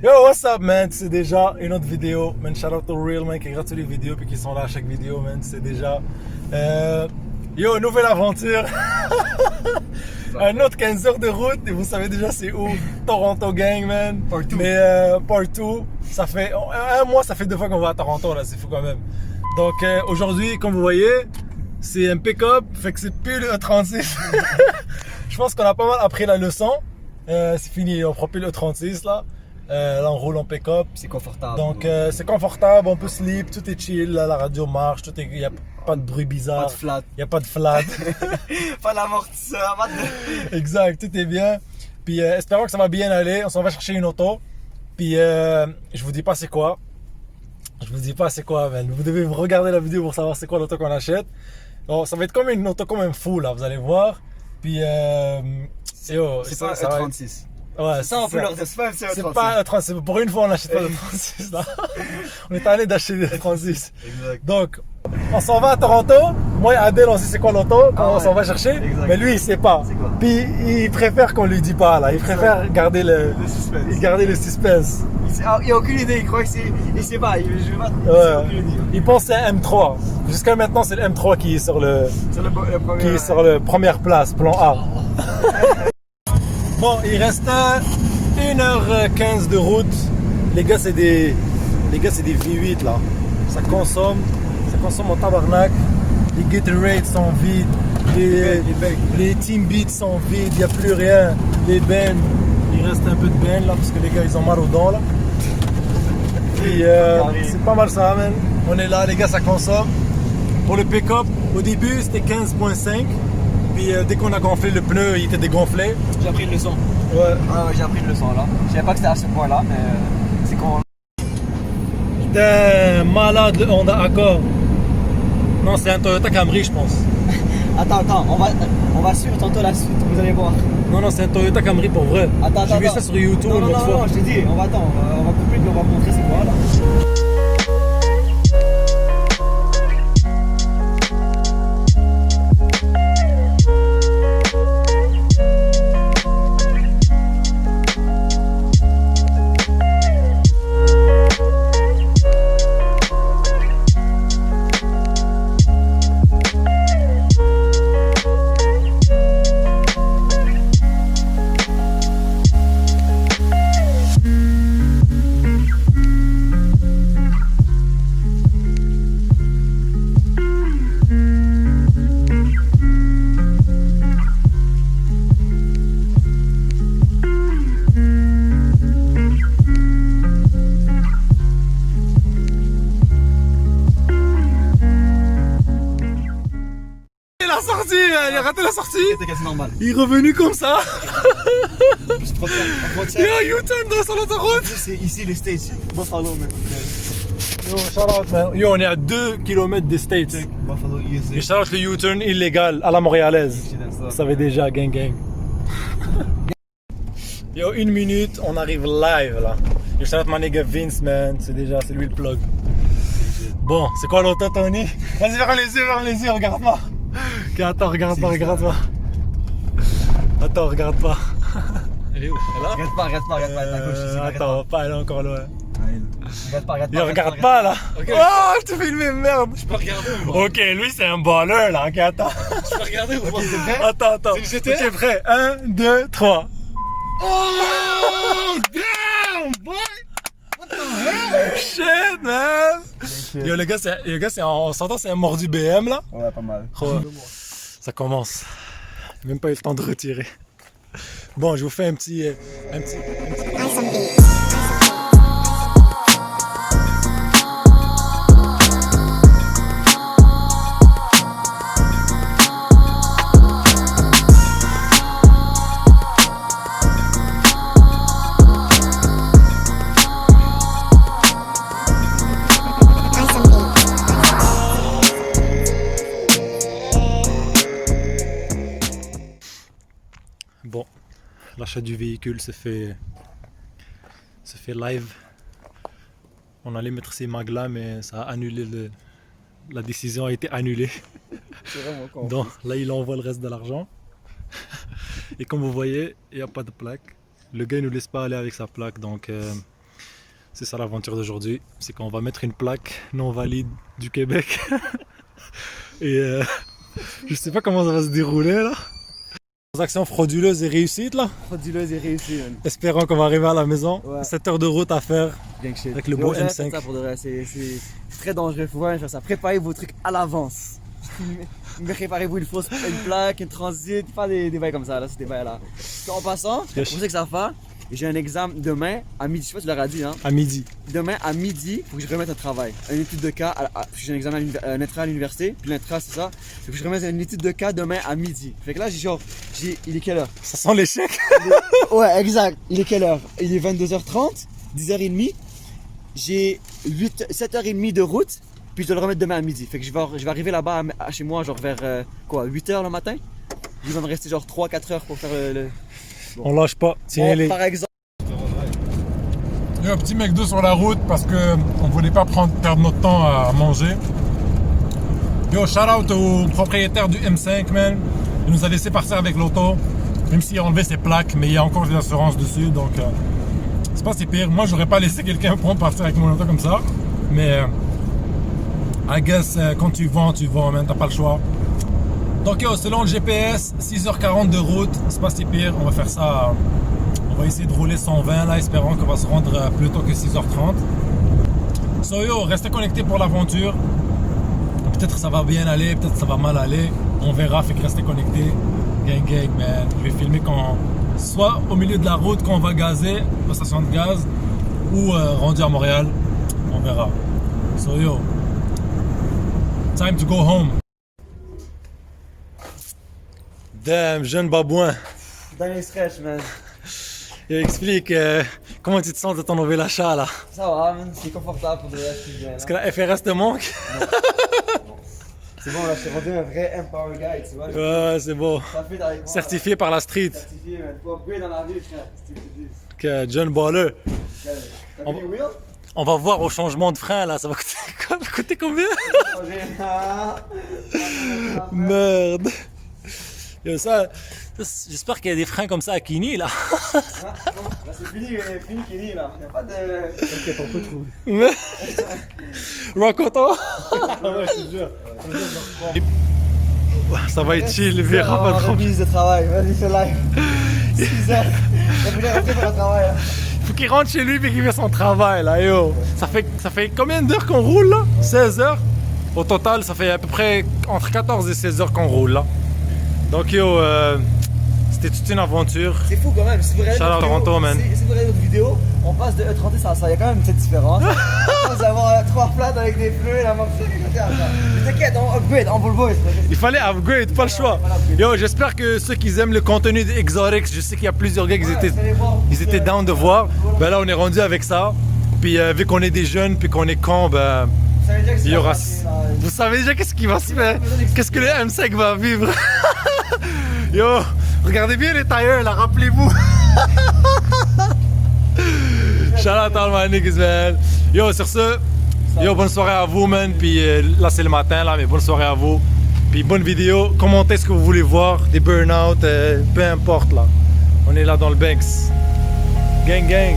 Yo, what's up, man? C'est déjà une autre vidéo. Man, shout out to Real, man, qui regarde toutes les vidéos puis qui sont là à chaque vidéo, man. C'est déjà. Yo, nouvelle aventure. Un autre 15 heures de route et vous savez déjà c'est où? Toronto gang, man. Partout. Mais partout. Ça fait un mois, ça fait 2 fois qu'on va à Toronto, là. C'est fou quand même. Donc aujourd'hui, comme vous voyez, c'est un pick-up. Fait que c'est plus le E36. Je pense qu'on a pas mal appris la leçon. C'est fini, on prend plus le E36 là. Là on roule en pick-up. C'est confortable. Donc c'est confortable, on peut sleep, tout est chill, là, la radio marche, tout est, y a pas de bruit bizarre. Pas de flat. Y a pas de flat. Pas d'amortisseur, pas de... Exact, tout est bien. Puis espérons que ça va bien aller. On s'en va chercher une auto. Puis je vous dis pas c'est quoi. Je vous dis pas c'est quoi, man. Vous devez regarder la vidéo pour savoir c'est quoi l'auto qu'on achète. Donc ça va être comme une auto quand même fou là, vous allez voir. Puis C'est pas ça va être- E36. Ouais, C'est ça, on peut leur dire. C'est pas un c'est E36. pas un 36. Pour une fois, on n'achète pas le 36 là. On est allé d'acheter le 36. Exact. Donc, on s'en va à Toronto. Moi et Adèle, on sait c'est quoi l'auto, quand on ouais. s'en va chercher. Exact. Mais lui, il sait pas. C'est quoi? Puis, il préfère qu'on lui dise pas là. Il préfère garder le suspense. garder le suspense. Il a aucune idée, il croit que c'est... Il sait pas, je vais pas... Il Ouais. a aucune idée. Il pense que c'est un M3. Jusqu'à maintenant, c'est le M3 qui est sur le C'est le premier... qui est sur la première place, plan A. Bon, il reste 1h15 de route. Les gars, c'est des V8 là. Ça consomme en tabarnak. Les Gatorade sont vides. Les Team Beats sont vides. Il n'y a plus rien. Les bennes, il reste un peu de bennes là parce que les gars, ils ont mal aux dents là. Puis c'est pas mal ça, man. On est là, les gars, ça consomme. Pour le pick-up, au début, c'était 15.5. Puis dès qu'on a gonflé le pneu, il était dégonflé. J'ai appris une leçon. Ouais. Ah ouais, j'ai appris une leçon là. Je savais pas que c'était à ce point-là, mais c'est qu'on... Putain, malade le Honda Accord. Non, c'est un Toyota Camry, je pense. Attends, on va suivre tantôt la suite, vous allez voir. Non, c'est un Toyota Camry pour vrai. J'ai vu ça sur YouTube Non, l'autre fois. je t'ai dit, on va attendre, on va couper puis on va montrer c'est quoi là. La sortie, il a raté la sortie. C'était quasi normal. Il est revenu comme ça. Plus trop de Il y a un U-turn dans l'autoroute. C'est ici les States. Buffalo, man. Yo, shout out, man. Yo, on est à 2 km des States. Buffalo, USA. Et shout out le U-turn illégal à la montréalaise. Vous savez déjà, gang gang. Yo, 1 minute, on arrive live là. Yo, shout out my nigga Vince, man. C'est lui le plug. Bon, c'est quoi l'auto, Tony? Vas-y, ferme les yeux, regarde-moi. Ok, attends, regarde pas. Attends, regarde pas. Elle est où? Elle est là? Regarde pas, à gauche ici. Attends, pas, elle est encore loin. Regarde Yo, regarde pas là. Ok. Oh, je te filme, merde. Je peux regarder ou pas? Ok, lui c'est un baller là, ok, attends. Je peux regarder ou pas? Attends. C'est le GTA? Ok, prêt? 1, 2, 3. Oh damn boy! Shit, man. Yo, le gars, on s'entend, c'est un mordu BM là. Ouais, pas mal. Oh, ça commence. Même pas eu le temps de retirer. Bon, je vous fais un petit... Bon, l'achat du véhicule se fait live. On allait mettre ces mags là, mais ça a annulé la décision a été annulée. C'est vraiment con. Donc là, il envoie le reste de l'argent. Et comme vous voyez, il n'y a pas de plaque. Le gars il nous laisse pas aller avec sa plaque, donc c'est ça l'aventure d'aujourd'hui. C'est qu'on va mettre une plaque non valide du Québec. Et je sais pas comment ça va se dérouler là. Transaction frauduleuse et réussite là. Frauduleuse et réussie, man. Espérons qu'on va arriver à la maison. Ouais. 7 heures de route à faire. Gang shit. Avec le beau Jamais M5. fait ça pour de vrai, c'est très dangereux. Faut vraiment faire ça. Préparez vos trucs à l'avance. Préparez-vous une fausse une plaque, une transit, pas des bails comme ça, là, c'est des bails là. En passant, Yes. pour ceux que ça fait, j'ai un examen demain à midi, je sais pas si tu l'auras dit, hein. À midi. Demain à midi, faut que je remette un travail, une étude de cas, parce que j'ai un examen un intra à l'université, puis l'intra c'est ça. Faut que je remette une étude de cas demain à midi. Fait que là, il est quelle heure? Ça sent l'échec. Ouais, exact. Il est quelle heure? Il est 22h30, 10h30. J'ai 7h30 de route, puis je dois le remettre demain à midi. Fait que je vais arriver là-bas chez moi, genre vers 8h le matin. Il va me rester genre 3-4 heures pour faire le. On lâche pas. Tiens-les. Par exemple. Il y a un petit McDo sur la route parce que on voulait pas perdre notre temps à manger. Yo, shout out au propriétaire du M5, man. Il nous a laissé partir avec l'auto, même s'il a enlevé ses plaques, mais il y a encore des assurances dessus, donc c'est pas si pire. Moi, j'aurais pas laissé quelqu'un prendre partir avec mon auto comme ça, mais I guess quand tu vends, man, t'as pas le choix. Donc yo, selon le GPS, 6h40 de route, c'est pas si pire. On va faire ça. On va essayer de rouler 120 là, espérant qu'on va se rendre plus tôt que 6h30. So yo, restez connectés pour l'aventure. Peut-être ça va bien aller, peut-être ça va mal aller. On verra, fait que restez connectés. Gang gang, man. Je vais filmer quand, soit au milieu de la route quand on va gazer, la station de gaz, ou rendu à Montréal. On verra. So yo, time to go home. Damn, jeune babouin. Dernier stretch, man. Il explique comment tu te sens de ton nouvel achat là. Ça va, man. C'est confortable pour de vrai, je suis bien. Est-ce que la FRS te manque? C'est bon, là, je suis rendu un vrai Empower Guy, tu vois. Ouais, c'est beau. Ça fait avec moi. Certifié par la street. Certifié, man. Faut upgrade dans la vie, frère. Que John Baller. T'as vu les wheels? On va voir au changement de frein là, ça va coûter combien? Merde. Yo, ça, j'espère qu'il y a des freins comme ça à Kini là. Là, c'est fini, Kenny, là. Y'a pas de. T'inquiète, on peut trouver. Rocoto. Ouais, je te jure. Ça va être chill, verra pas trop. Remise de travail, vas-y, c'est live. 6 heures. Il voulait rentrer pour le travail, là. Faut qu'il rentre chez lui et qu'il fait son travail là, yo. Ça fait combien d'heures qu'on roule là? 16 heures? Au total, ça fait à peu près entre 14 et 16 heures qu'on roule là. Donc yo, c'était toute une aventure. C'est fou quand même, si vous regardez Shout out notre Toronto, vidéo, man. si vous regardez notre vidéo, on passe de E30 à ça, il y a quand même une petite différence. On va avoir 3 plates avec des pneus, la montée, mais t'inquiète, on upgrade, on Volvo. Il fallait upgrade, pas le choix. Yo, j'espère que ceux qui aiment le contenu d'Exorex, je sais qu'il y a plusieurs gars qui étaient down de voir. Ben là, on est rendu avec ça. Puis vu qu'on est des jeunes, puis qu'on est cons, ben il y aura. Vous savez déjà qu'est-ce qui va se faire? Qu'est-ce que le M5 va vivre? Yo, regardez bien les tailleurs là, rappelez-vous. Shout out all my niggas, man. Yo, sur ce, yo, bonne soirée à vous, man. Puis là, c'est le matin, là, mais bonne soirée à vous. Puis bonne vidéo. Commentez ce que vous voulez voir, des burn-out, peu importe, là. On est là dans le Banks. Gang, gang.